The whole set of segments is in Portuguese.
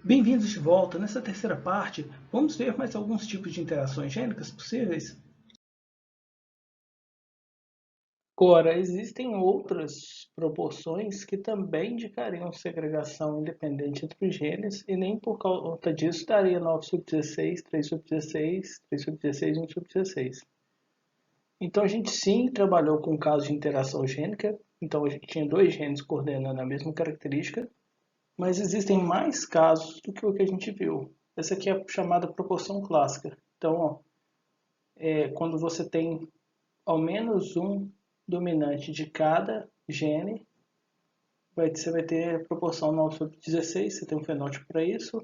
Bem-vindos de volta. Nessa terceira parte, vamos ver mais alguns tipos de interações gênicas possíveis. Agora, existem outras proporções que também indicariam segregação independente entre os genes e nem por conta disso daria 9 sobre 16, 3 sobre 16, 3 sobre 16 e 1 sobre 16. Então a gente sim trabalhou com casos de interação gênica, então a gente tinha dois genes coordenando a mesma característica, mas existem mais casos do que o que a gente viu. Essa aqui é a chamada proporção clássica. Então, quando você tem ao menos um dominante de cada gene, você vai ter proporção 9 sobre 16, você tem um fenótipo para isso.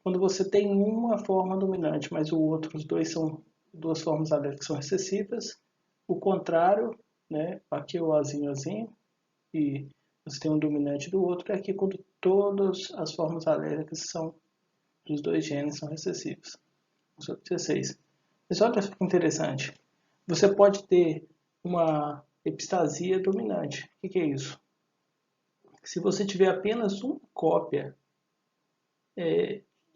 Quando você tem uma forma dominante, mas os dois são duas formas alélicas que são recessivas, o contrário, né, aqui é o Azinho, e você tem um dominante do outro, é aqui quando todas as formas aléricas dos dois genes são recessivas. Sobre 16. Mas olha que interessante. Você pode ter uma epistasia dominante. O que é isso? Se você tiver apenas uma cópia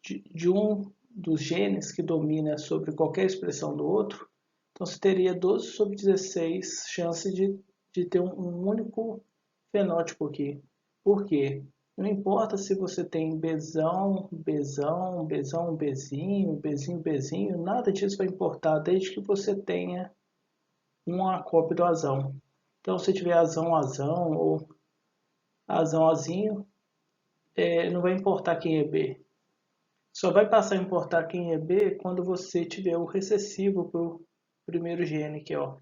de um dos genes que domina sobre qualquer expressão do outro, então você teria 12 sobre 16 chance de ter um único fenótipo aqui. Por quê? Não importa se você tem Bzão, Bzão, Bzão, Bzinho, Bzinho, Bzinho, nada disso vai importar desde que você tenha uma cópia do Azão. Então, se tiver Azão, Azão ou Azão, Azinho, não vai importar quem é B. Só vai passar a importar quem é B quando você tiver o recessivo para o primeiro gene, que é ó,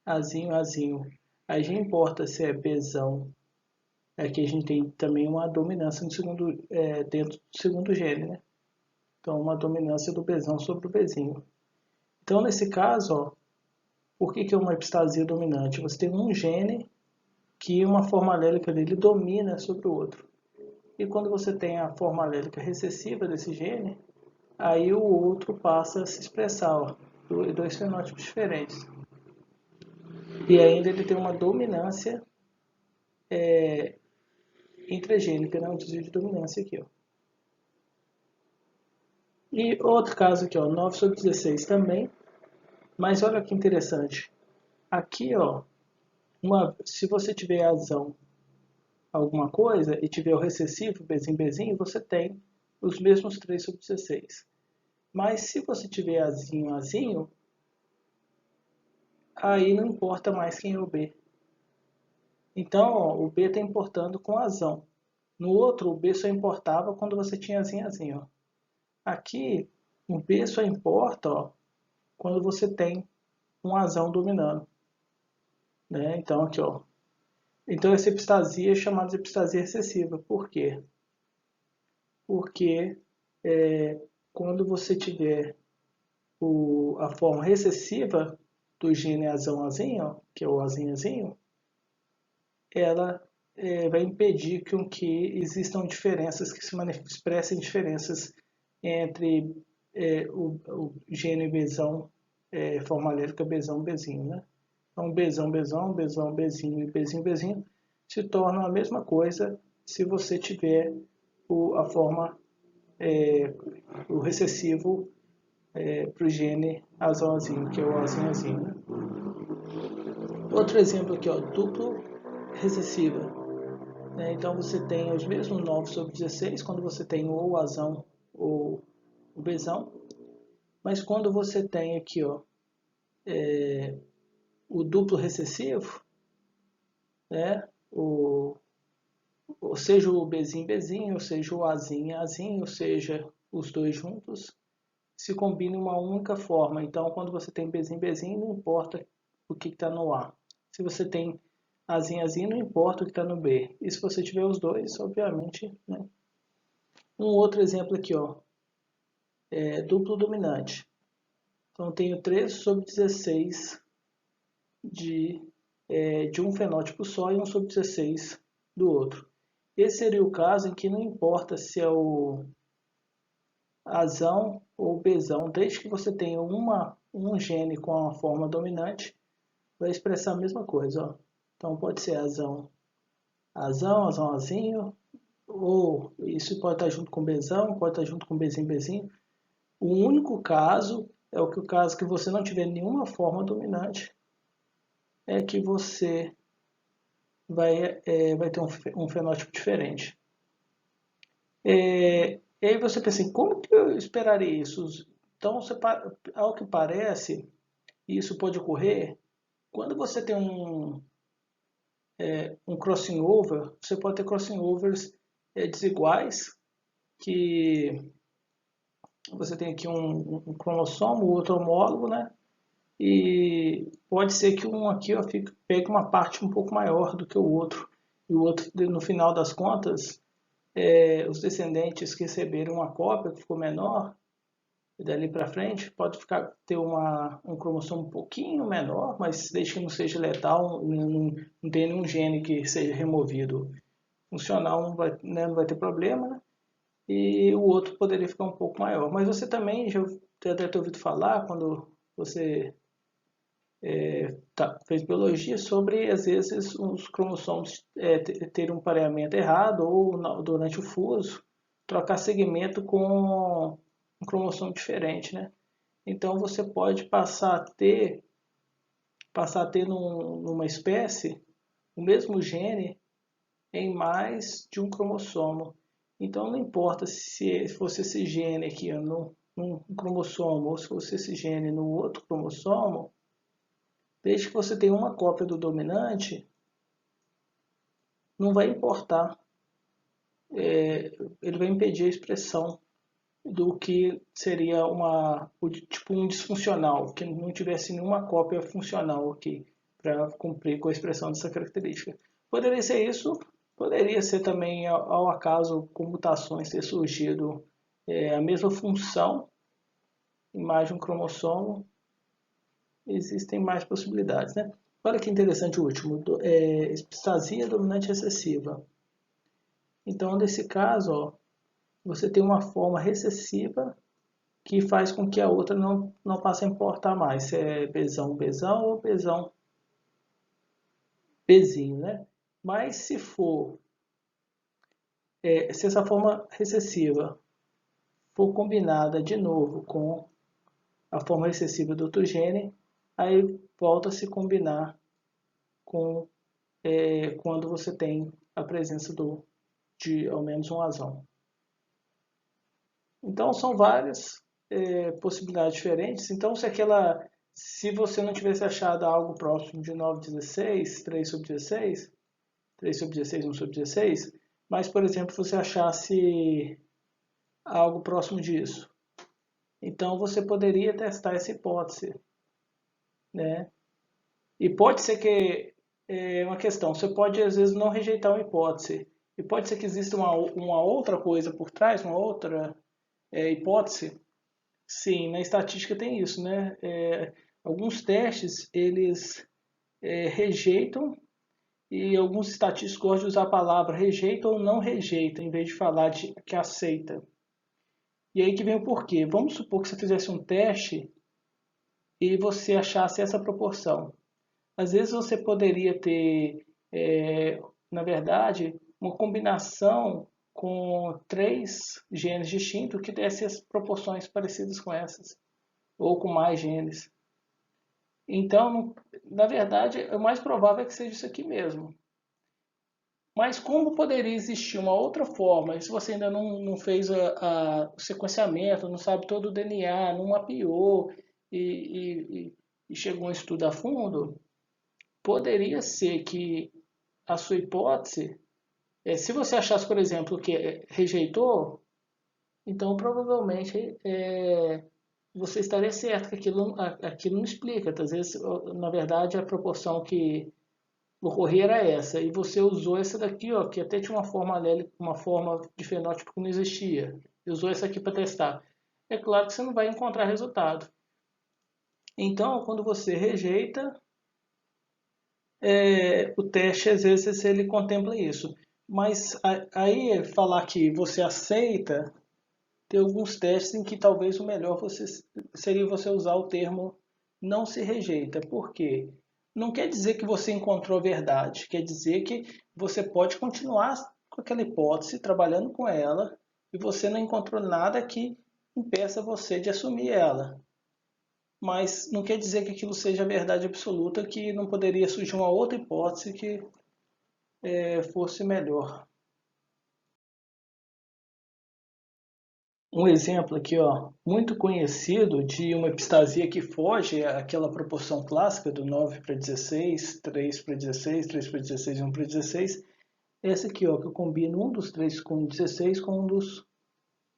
Azinho, Azinho. Aí já importa se é Bzão. Aqui a gente tem também uma dominância no dentro do segundo gene, né? Então, uma dominância do Bzão sobre o Bzinho. Então, nesse caso, ó, por que é uma epistasia dominante? Você tem um gene que uma forma alélica dele domina sobre o outro. E quando você tem a forma alélica recessiva desse gene, aí o outro passa a se expressar, ó, dois fenótipos diferentes. E ainda ele tem uma dominância intragênica, né? Um desvio de dominância aqui, ó. E outro caso aqui, ó, 9 sobre 16 também. Mas olha que interessante. Aqui, ó, se você tiver azão alguma coisa e tiver o recessivo, bezinho, bezinho, você tem os mesmos 3 sobre 16. Mas se você tiver azinho, azinho, aí não importa mais quem é o B. Então, ó, o B está importando com azão. No outro, o B só importava quando você tinha azinho, azinho. Ó. Aqui, o B só importa ó, quando você tem um azão dominando. Né? Então, aqui, ó. Então, essa epistasia é chamada de epistasia recessiva. Por quê? Porque quando você tiver a forma recessiva do gene azão-azinho, que é o azinho-azinho, ela vai impedir que existam diferenças, que se expressem diferenças entre o gene Bzão, forma alérgica Bzão, Bzinho, né? Então, Bzão, Bzão, Bzão, Bzinho e Bzinho, Bzinho se tornam a mesma coisa se você tiver a forma, o recessivo para o gene azãozinho, que é o azinho, né? Outro exemplo aqui, ó, duplo recessiva. Né? Então você tem os mesmos 9 sobre 16 quando você tem ou o azão ou o bezão. Mas quando você tem aqui ó, o duplo recessivo, né? Ou seja o bezinho, bezinho, ou seja o azinho, azinho, ou seja os dois juntos, se combina em uma única forma. Então, quando você tem bezinho, bezinho, não importa o que está no A. Se você tem azinho, azinho, não importa o que está no B. E se você tiver os dois, obviamente, né? Um outro exemplo aqui, ó, duplo dominante. Então, eu tenho 3 sobre 16 de um fenótipo só e 1 sobre 16 do outro. Esse seria o caso em que não importa se é o azão ou bezão, desde que você tenha um gene com a forma dominante, vai expressar a mesma coisa. Ó. Então pode ser azão, azão, azão, azinho, ou isso pode estar junto com Bzão, pode estar junto com Bzinho. O único caso é o caso que você não tiver nenhuma forma dominante, é que você vai ter um fenótipo diferente. E aí você pensa assim, como que eu esperaria isso? Então, ao que parece, isso pode ocorrer quando você tem um crossing over. Você pode ter crossing overs desiguais, que você tem aqui um cromossomo, o outro homólogo, né? E pode ser que um aqui pegue uma parte um pouco maior do que o outro. E o outro, no final das contas, os descendentes que receberam uma cópia que ficou menor, e dali para frente pode ter um cromossomo um pouquinho menor, mas desde que não seja letal, não tem nenhum gene que seja removido funcional, não vai ter problema, né? E o outro poderia ficar um pouco maior. Mas você também já deve ter ouvido falar, quando você fez biologia, sobre às vezes os cromossomos terem um pareamento errado, ou durante o fuso trocar segmento com um cromossomo diferente, né? Então você pode passar a ter numa espécie o mesmo gene em mais de um cromossomo. Então não importa se fosse esse gene aqui num cromossomo, ou se fosse esse gene no outro cromossomo, desde que você tenha uma cópia do dominante, não vai importar. Ele vai impedir a expressão do que seria tipo um disfuncional, que não tivesse nenhuma cópia funcional aqui para cumprir com a expressão dessa característica. Poderia ser isso, poderia ser também, ao acaso, com mutações ter surgido a mesma função em mais de um cromossomo. Existem mais possibilidades, né? Olha que interessante o último, epistasia dominante recessiva. Então, nesse caso, ó, você tem uma forma recessiva que faz com que a outra não passe a importar mais, se é Bzão ou Bzão Bzinho, né? Mas se essa forma recessiva for combinada de novo com a forma recessiva do outro gene, aí volta a se combinar com quando você tem a presença de ao menos um azão. Então são várias possibilidades diferentes. Então se você não tivesse achado algo próximo de 9/16, 3/16, 3/16, 1/16, mas por exemplo você achasse algo próximo disso, então você poderia testar essa hipótese, né? E pode ser que uma questão, você pode às vezes não rejeitar uma hipótese, e pode ser que exista uma outra coisa por trás, uma outra hipótese. Sim, na estatística tem isso, né? Alguns testes eles rejeitam, e alguns estatísticos gostam de usar a palavra rejeita ou não rejeita, em vez de falar que aceita. E aí que vem o porquê. Vamos supor que você fizesse um teste e você achasse essa proporção. Às vezes você poderia ter, na verdade, uma combinação com 3 genes distintos que desse as proporções parecidas com essas, ou com mais genes. Então, na verdade, o mais provável é que seja isso aqui mesmo. Mas como poderia existir uma outra forma, se você ainda não fez o sequenciamento, não sabe todo o DNA, não mapeou e chegou a estudar a fundo, poderia ser que a sua hipótese, se você achasse, por exemplo, que rejeitou, então provavelmente você estaria certo que aquilo não explica. Às vezes, na verdade, a proporção que ocorrer era essa, e você usou essa daqui, ó, que até tinha uma forma alélica, uma forma de fenótipo que não existia, e usou essa aqui para testar. É claro que você não vai encontrar resultado. Então, quando você rejeita, o teste, às vezes, ele contempla isso. Mas aí, falar que você aceita, tem alguns testes em que talvez o melhor seria você usar o termo não se rejeita. Por quê? Não quer dizer que você encontrou a verdade, quer dizer que você pode continuar com aquela hipótese, trabalhando com ela, e você não encontrou nada que impeça você de assumir ela. Mas não quer dizer que aquilo seja a verdade absoluta, que não poderia surgir uma outra hipótese que fosse melhor. Um exemplo aqui, ó, muito conhecido de uma epistasia que foge àquela proporção clássica do 9 para 16, 3 para 16, 3 para 16 e 1 para 16. Essa aqui, ó, que eu combino um dos 3 com 16 com um dos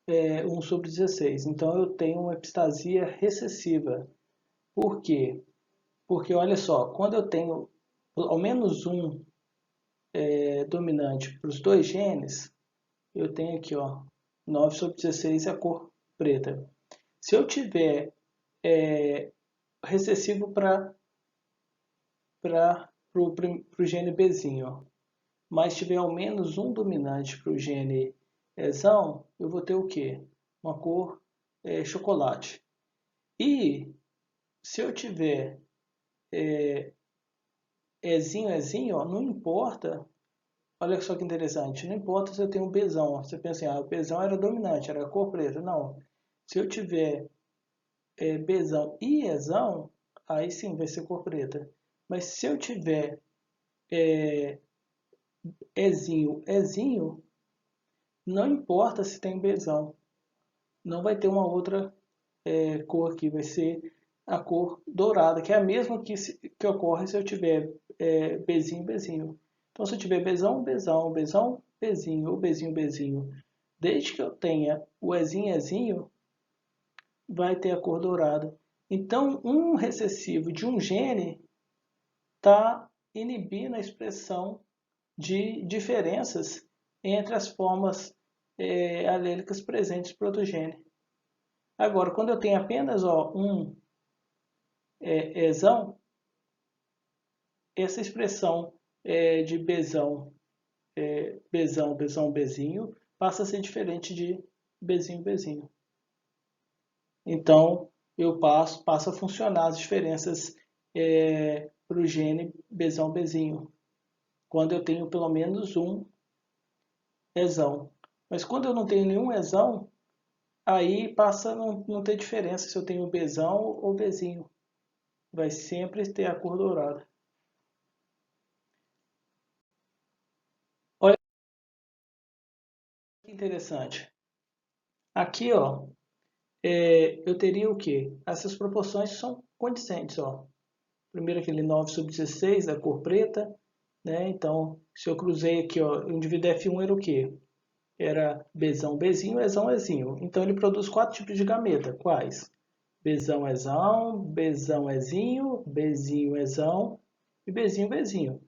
1 sobre 16. Então eu tenho uma epistasia recessiva. Por quê? Porque olha só, quando eu tenho ao menos um dominante para os dois genes, eu tenho aqui, ó, 9 sobre 16 é a cor preta. Se eu tiver recessivo para o gene Bzinho, ó, mas tiver ao menos um dominante para o gene Ezão, eu vou ter o quê? Uma cor chocolate. E se eu tiver Ezinho, ó, não importa. Olha só que interessante, não importa se eu tenho um Bzão. Você pensa assim, o Bzão era dominante, era a cor preta. Não. Se eu tiver Bzão e Ezão, aí sim vai ser cor preta. Mas se eu tiver Ezinho, não importa se tem Bzão. Não vai ter uma outra cor aqui, vai ser a cor dourada, que é a mesma que ocorre se eu tiver Bzinho. Então, se eu tiver Bzão, Bzinho, ou Bzinho, desde que eu tenha o Ezinho, vai ter a cor dourada. Então, um recessivo de um gene está inibindo a expressão de diferenças entre as formas alêlicas presentes para outro gene. Agora, quando eu tenho apenas um Ezão, essa expressão de Bzinho, passa a ser diferente de Bzinho. Então, eu passo a funcionar as diferenças para o gene Bzinho, quando eu tenho pelo menos um Ezão. Mas quando eu não tenho nenhum Ezão, aí passa a não ter diferença se eu tenho Bzão ou Bzinho. Vai sempre ter a cor dourada. Olha que interessante. Aqui, ó, eu teria o quê? Essas proporções são condizentes, ó. Primeiro aquele 9 sobre 16 da cor preta, né? Então, se eu cruzei aqui, ó, o indivíduo F1 era o quê? Era Bzão, Bzinho, Ezão, Ezinho. Então, ele produz 4 tipos de gameta. Quais? Bzão, Ezão, Bzão, Ezinho, Bzinho, Ezão e Bzinho.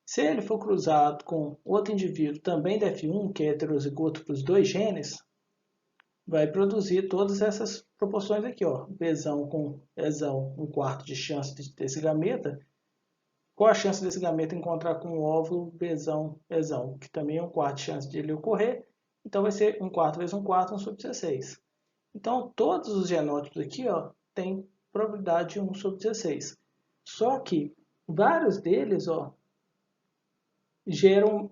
Se ele for cruzado com outro indivíduo também da F1, que é heterozigoto para os dois genes, vai produzir todas essas proporções aqui, ó. Bzão com Ezão, 1/4 de chance desse gameta. Qual a chance desse gameta encontrar com o óvulo Bzão, Ezão? Que também é 1/4 de chance de ele ocorrer. Então vai ser 1/4 vezes 1/4, 1 sobre 16. Então todos os genótipos aqui, ó, têm probabilidade de 1 sobre 16. Só que vários deles, ó, geram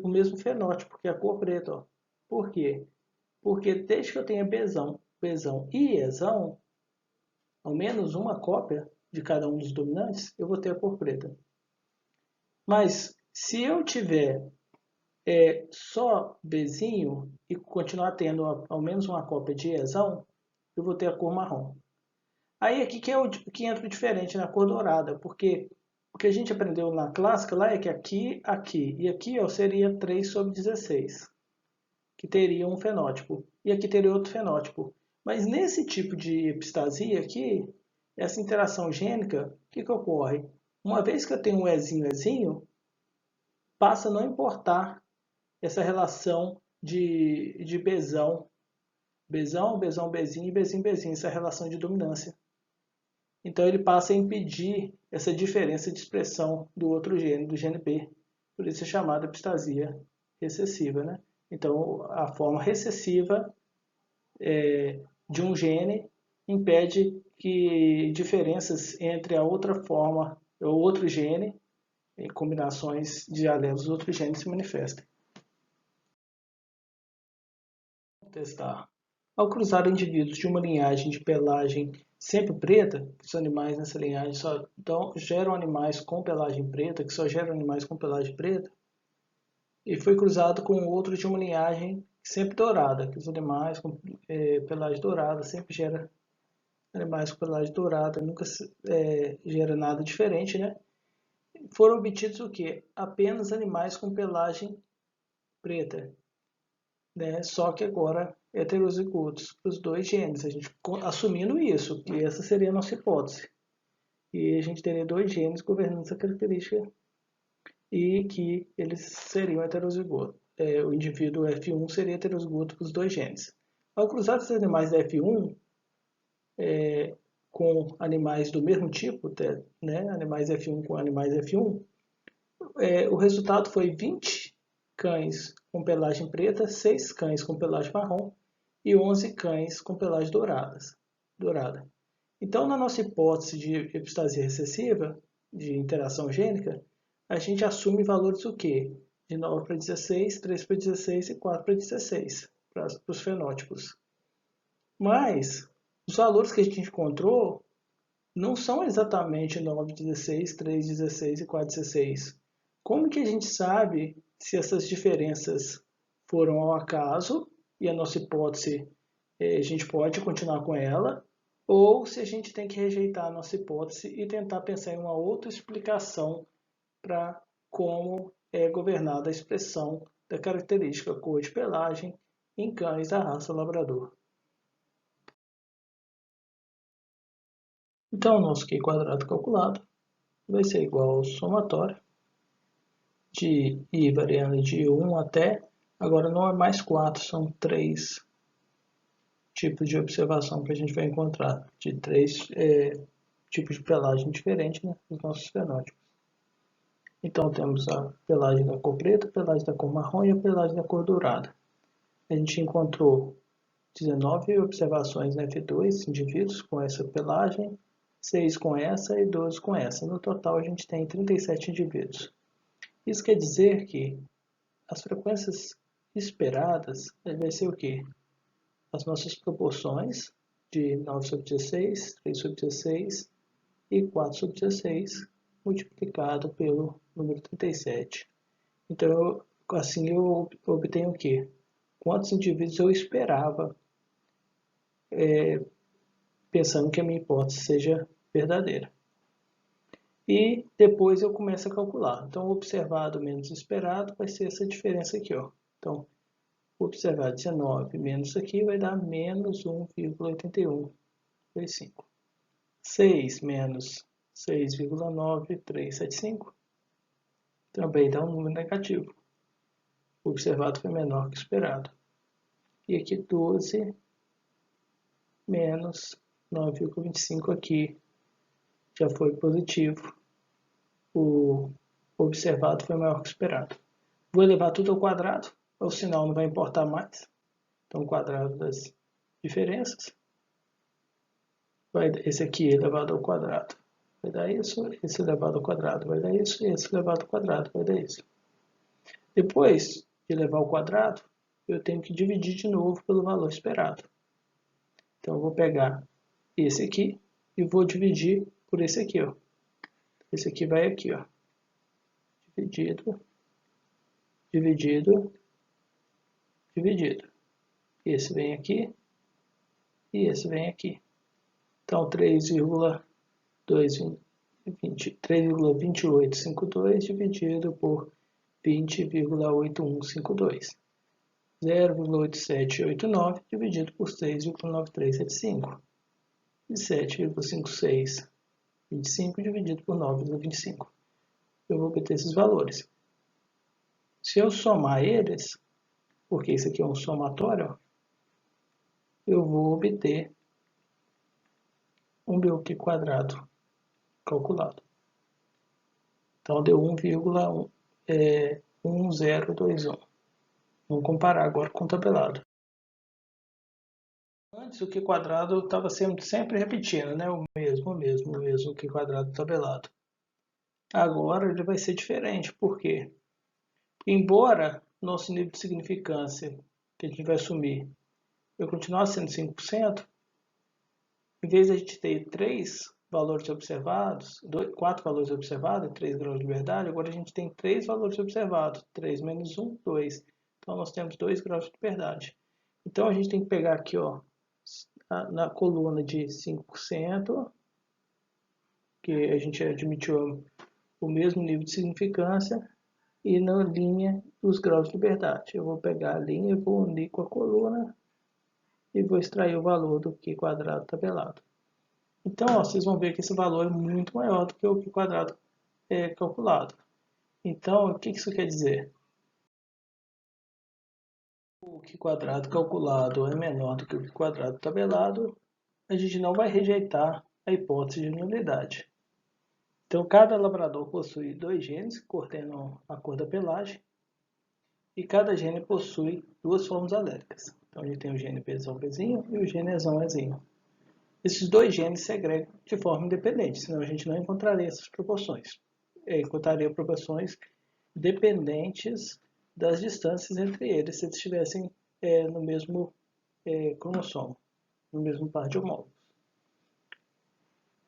o mesmo fenótipo, que é a cor preta. Ó. Por quê? Porque desde que eu tenha Bzão e Ezão, ao menos uma cópia de cada um dos dominantes, eu vou ter a cor preta. Mas se eu tiver só Bzinho e continuar tendo ao menos uma cópia de Ezão, eu vou ter a cor marrom. Aí aqui que entra o diferente na cor dourada, porque o que a gente aprendeu na clássica lá é que aqui e aqui ó, seria 3 sobre 16, que teria um fenótipo, e aqui teria outro fenótipo. Mas nesse tipo de epistasia aqui, essa interação gênica, o que ocorre? Uma vez que eu tenho um Ezinho, passa a não importar essa relação de Bzão, Bzinho e Bzinho, essa relação de dominância. Então ele passa a impedir essa diferença de expressão do outro gene, do gene B. Por isso é chamada epistasia recessiva. Né? Então a forma recessiva de um gene impede que diferenças entre a outra forma ou outro gene, em combinações de alelos dos outros genes se manifestem. testar. Ao cruzar indivíduos de uma linhagem de pelagem sempre preta, os animais nessa linhagem só geram animais com pelagem preta, que só geram animais com pelagem preta, e foi cruzado com outro de uma linhagem sempre dourada, que os animais com pelagem dourada sempre geram animais com pelagem dourada, nunca gera nada diferente, né? Foram obtidos o quê? Apenas animais com pelagem preta, né? Só que agora heterozigotos para os dois genes, a gente assumindo isso, que essa seria a nossa hipótese. E a gente teria dois genes governando essa característica e que eles seriam heterozigotos. O indivíduo F1 seria heterozigoto para os dois genes. Ao cruzar esses animais da F1 com animais do mesmo tipo, né? Animais F1 com animais F1, o resultado foi 20 cães com pelagem preta, 6 cães com pelagem marrom e 11 cães com pelagem dourada. Então, na nossa hipótese de epistasia recessiva, de interação gênica, a gente assume valores o quê? De 9 para 16, 3 para 16 e 4 para 16 para os fenótipos. Mas os valores que a gente encontrou não são exatamente 9, 16, 3, 16 e 4, 16. Como que a gente sabe se essas diferenças foram ao acaso e a nossa hipótese a gente pode continuar com ela, ou se a gente tem que rejeitar a nossa hipótese e tentar pensar em uma outra explicação para como é governada a expressão da característica cor de pelagem em cães da raça labrador. Então, o nosso Q quadrado calculado vai ser igual ao somatório de I variando de 1 até, agora não é mais 4, são 3 tipos de observação que a gente vai encontrar, de 3 tipos de pelagem diferentes, né, nos nossos fenótipos. Então temos a pelagem da cor preta, a pelagem da cor marrom e a pelagem da cor dourada. A gente encontrou 19 observações na F2, indivíduos com essa pelagem, 6 com essa e 12 com essa. No total a gente tem 37 indivíduos. Isso quer dizer que as frequências esperadas vai ser o quê? As nossas proporções de 9 sobre 16, 3 sobre 16 e 4 sobre 16 multiplicado pelo número 37. Então, assim eu obtenho o quê? Quantos indivíduos eu esperava, pensando que a minha hipótese seja verdadeira. E depois eu começo a calcular. Então, o observado menos esperado vai ser essa diferença aqui, ó. Então, o observado 19 menos aqui vai dar menos 1,8125. 6 menos 6,9375 também dá um número negativo. O observado foi menor que o esperado. E aqui 12 menos 9,25 aqui já foi positivo. O observado foi maior que o esperado. Vou elevar tudo ao quadrado, o sinal não vai importar mais. Então, o quadrado das diferenças. Esse aqui elevado ao quadrado vai dar isso, esse elevado ao quadrado vai dar isso, e esse elevado ao quadrado vai dar isso. Depois de elevar ao quadrado, eu tenho que dividir de novo pelo valor esperado. Então, eu vou pegar esse aqui e vou dividir por esse aqui, ó. Esse aqui vai aqui, ó. Dividido, dividido, dividido. Esse vem aqui e esse vem aqui. Então, 3,2852 dividido por 20,8152. 0,8789 dividido por 6,9375. E 7,5625 dividido por 9,25. Eu vou obter esses valores. Se eu somar eles, porque isso aqui é um somatório, eu vou obter um meu Q quadrado calculado. Então deu 1,1021. Vamos comparar agora com o tabelado. Antes o Q quadrado estava sempre repetindo, né? O mesmo Q quadrado tabelado. Agora ele vai ser diferente, por quê? Embora nosso nível de significância que a gente vai assumir vai continuar sendo 5%. Em vez de a gente ter 3 valores observados, 4 valores observados, 3 graus de liberdade, agora a gente tem 3 valores observados, 3 menos 1, 2. Então nós temos 2 graus de liberdade. Então a gente tem que pegar aqui, ó, na coluna de 5%, que a gente admitiu o mesmo nível de significância, e na linha dos graus de liberdade. Eu vou pegar a linha e vou unir com a coluna e vou extrair o valor do Q quadrado tabelado. Então, ó, vocês vão ver que esse valor é muito maior do que o Q quadrado calculado. Então, o que isso quer dizer? O Q quadrado calculado é menor do que o Q quadrado tabelado, a gente não vai rejeitar a hipótese de nulidade. Então, cada labrador possui 2 genes que coordenam a cor da pelagem, e cada gene possui 2 formas alélicas. Então, a gente tem o gene Bzão Bzinho e o gene Ezão Ezinho. Esses 2 genes se segregam de forma independente, senão a gente não encontraria essas proporções. Encontraria proporções dependentes das distâncias entre eles, se eles estivessem no mesmo cromossomo, no mesmo par de homólogos.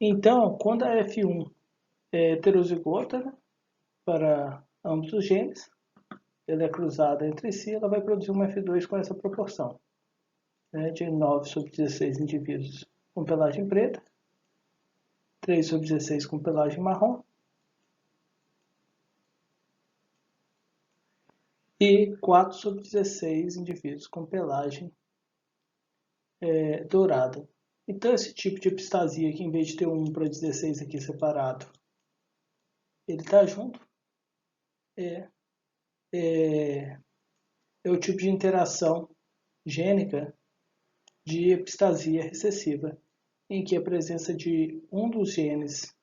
Então, quando a F1 é heterozigota para ambos os genes, ela é cruzada entre si, ela vai produzir uma F2 com essa proporção, de 9 sobre 16 indivíduos com pelagem preta, 3 sobre 16 com pelagem marrom e 4 sobre 16 indivíduos com pelagem dourada. Então, esse tipo de epistasia aqui, em vez de ter 1 para 16 aqui separado, ele está junto, é o tipo de interação gênica de epistasia recessiva, em que a presença de um dos genes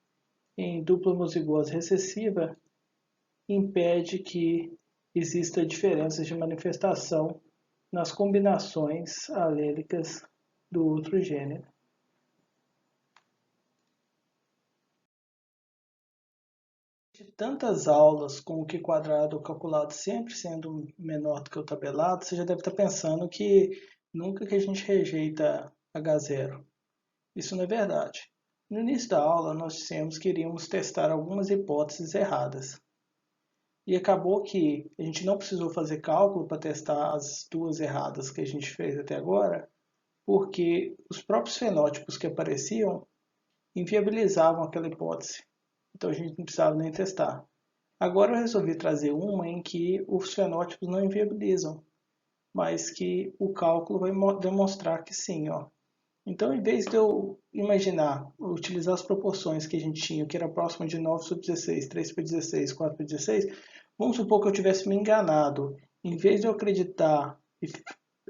em dupla homozigose recessiva impede que exista diferenças de manifestação nas combinações alélicas do outro gene. De tantas aulas com o Q quadrado calculado sempre sendo menor do que o tabelado, você já deve estar pensando que nunca que a gente rejeita H0. Isso não é verdade. No início da aula, nós dissemos que iríamos testar algumas hipóteses erradas. E acabou que a gente não precisou fazer cálculo para testar as 2 erradas que a gente fez até agora, porque os próprios fenótipos que apareciam inviabilizavam aquela hipótese. Então a gente não precisava nem testar. Agora eu resolvi trazer uma em que os fenótipos não inviabilizam, mas que o cálculo vai demonstrar que sim, ó. Então, em vez de eu imaginar, utilizar as proporções que a gente tinha, que era próximo de 9 sobre 16, 3 para 16, 4 para 16, vamos supor que eu tivesse me enganado. Em vez de eu acreditar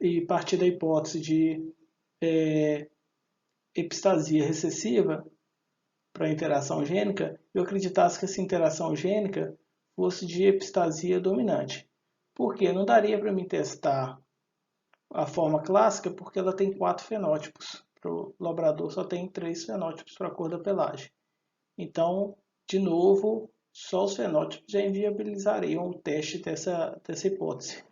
e partir da hipótese de epistasia recessiva para interação gênica, eu acreditasse que essa interação gênica fosse de epistasia dominante. Por quê? Não daria para mim testar a forma clássica porque ela tem 4 fenótipos. Para o labrador só tem 3 fenótipos para a cor da pelagem. Então, de novo, só os fenótipos já inviabilizariam o teste dessa hipótese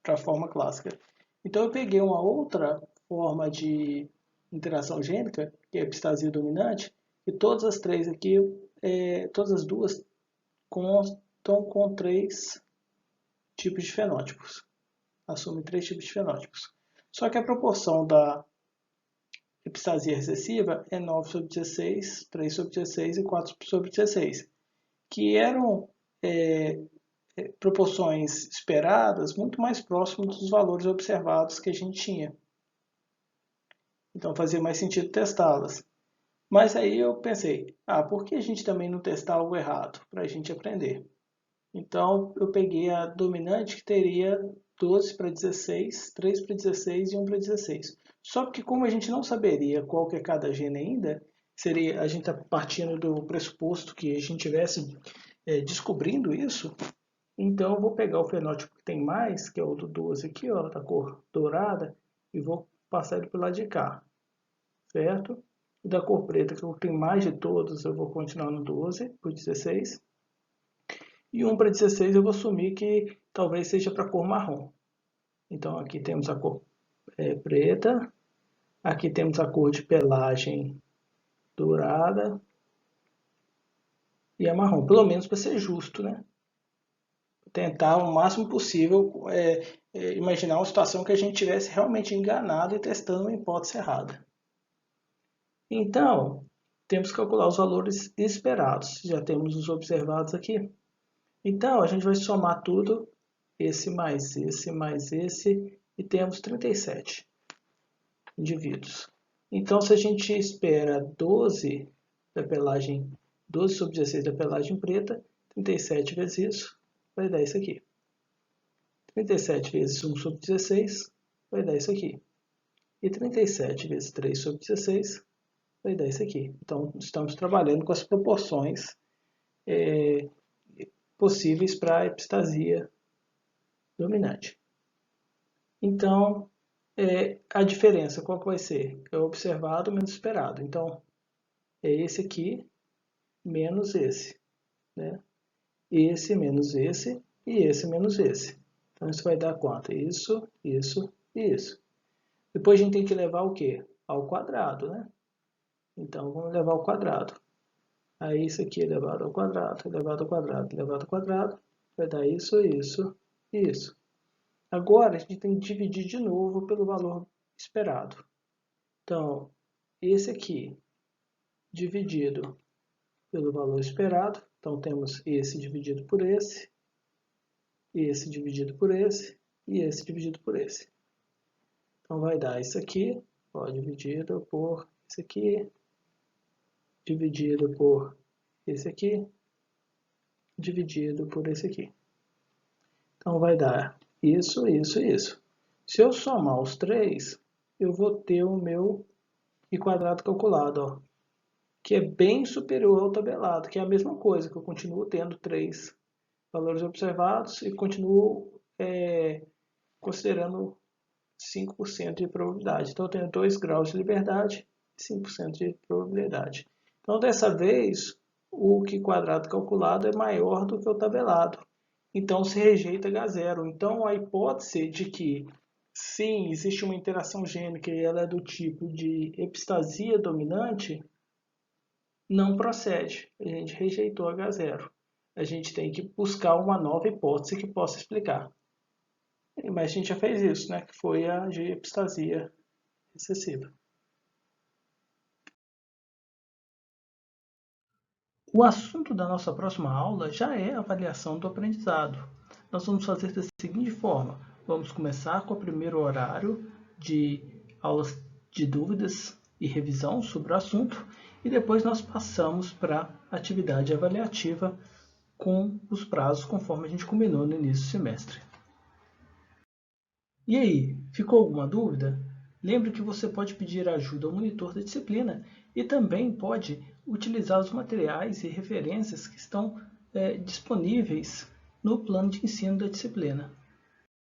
para a forma clássica. Então, eu peguei uma outra forma de interação gênica, que é a epistasia dominante, e todas as 3 aqui, todas as 2 constam com 3 tipos de fenótipos. Assume 3 tipos de fenótipos. Só que a proporção da epistasia recessiva é 9 sobre 16, 3 sobre 16 e 4 sobre 16, que eram proporções esperadas muito mais próximas dos valores observados que a gente tinha. Então fazia mais sentido testá-las. Mas aí eu pensei, por que a gente também não testar algo errado para a gente aprender? Então eu peguei a dominante que teria 12 para 16, 3 para 16 e 1 para 16. Só que como a gente não saberia qual que é cada gene ainda, a gente está partindo do pressuposto que a gente estivesse descobrindo isso, então eu vou pegar o fenótipo que tem mais, que é o do 12 aqui, ó, da cor dourada, e vou passar ele para o lado de cá, certo? E da cor preta, que eu tenho mais de todos, eu vou continuar no 12 por 16. E 1 para 16 eu vou assumir que talvez seja para a cor marrom. Então aqui temos a cor preta. Aqui temos a cor de pelagem dourada e a marrom, pelo menos para ser justo, né? Tentar o máximo possível imaginar uma situação que a gente tivesse realmente enganado e testando uma hipótese errada. Então, temos que calcular os valores esperados. Já temos os observados aqui. Então, a gente vai somar tudo, esse mais esse, e temos 37 indivíduos. Então, se a gente espera 12 da pelagem, 12 sobre 16 da pelagem preta, 37 vezes isso vai dar isso aqui. 37 vezes 1 sobre 16 vai dar isso aqui. E 37 vezes 3 sobre 16 vai dar isso aqui. Então, estamos trabalhando com as proporções possíveis para a epistasia dominante. Então, a diferença, qual que vai ser? É o observado menos esperado. Então, é esse aqui menos esse, né? Esse menos esse e esse menos esse. Então, isso vai dar quanto? Isso, isso e isso. Depois a gente tem que levar o quê? Ao quadrado, né? Então, vamos levar ao quadrado. Aí, isso aqui elevado ao quadrado, elevado ao quadrado, elevado ao quadrado, vai dar isso, isso e isso. Agora, a gente tem que dividir de novo pelo valor esperado. Então, esse aqui dividido pelo valor esperado. Então, temos esse dividido por esse dividido por esse e esse dividido por esse. Então, vai dar isso aqui, dividido por esse aqui, dividido por esse aqui, dividido por esse aqui. Então, vai dar isso, isso e isso. Se eu somar os três, eu vou ter o meu I quadrado calculado, ó, que é bem superior ao tabelado, que é a mesma coisa, que eu continuo tendo 3 valores observados e continuo considerando 5% de probabilidade. Então, eu tenho 2 graus de liberdade e 5% de probabilidade. Então, dessa vez, o Q quadrado calculado é maior do que o tabelado. Então, se rejeita H0. Então, a hipótese de que, sim, existe uma interação gênica e ela é do tipo de epistasia dominante, não procede. A gente rejeitou H0. A gente tem que buscar uma nova hipótese que possa explicar. Mas a gente já fez isso, né? Que foi a de epistasia recessiva. O assunto da nossa próxima aula já é a avaliação do aprendizado. Nós vamos fazer da seguinte forma. Vamos começar com o primeiro horário de aulas de dúvidas e revisão sobre o assunto e depois nós passamos para a atividade avaliativa com os prazos conforme a gente combinou no início do semestre. E aí, ficou alguma dúvida? Lembre que você pode pedir ajuda ao monitor da disciplina e também pode utilizar os materiais e referências que estão disponíveis no plano de ensino da disciplina.